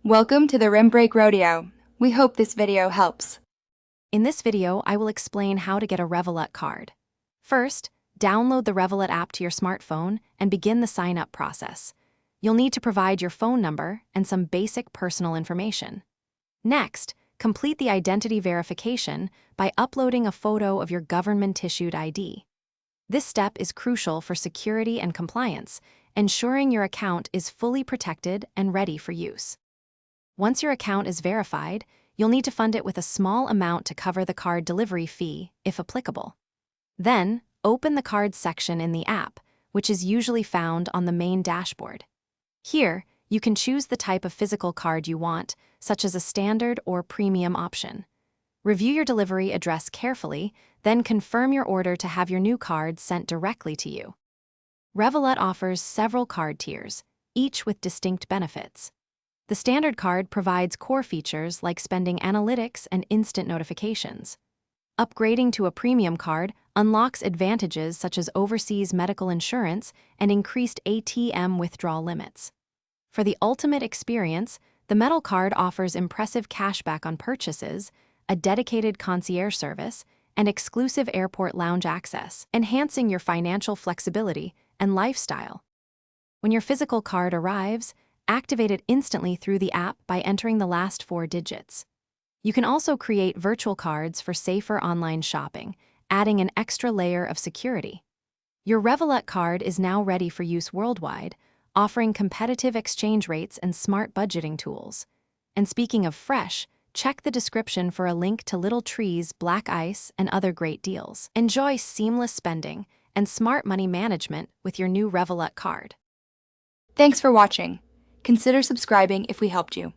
Welcome to the Rim Break Rodeo. We hope this video helps. In this video, I will explain how to get a Revolut card. First, download the Revolut app to your smartphone and begin the sign-up process. You'll need to provide your phone number and some basic personal information. Next, complete the identity verification by uploading a photo of your government-issued ID. This step is crucial for security and compliance, ensuring your account is fully protected and ready for use. Once your account is verified, you'll need to fund it with a small amount to cover the card delivery fee, if applicable. Then, open the cards section in the app, which is usually found on the main dashboard. Here, you can choose the type of physical card you want, such as a standard or premium option. Review your delivery address carefully, then confirm your order to have your new card sent directly to you. Revolut offers several card tiers, each with distinct benefits. The standard card provides core features like spending analytics and instant notifications. Upgrading to a premium card unlocks advantages such as overseas medical insurance and increased ATM withdrawal limits. For the ultimate experience, the metal card offers impressive cashback on purchases, a dedicated concierge service, and exclusive airport lounge access, enhancing your financial flexibility and lifestyle. When your physical card arrives, activate it instantly through the app by entering the last 4 digits. You can also create virtual cards for safer online shopping, adding an extra layer of security. Your Revolut card is now ready for use worldwide, offering competitive exchange rates and smart budgeting tools. And speaking of fresh, check the description for a link to Little Tree's Black Ice and other great deals. Enjoy seamless spending and smart money management with your new Revolut card. Thanks for watching. Consider subscribing if we helped you.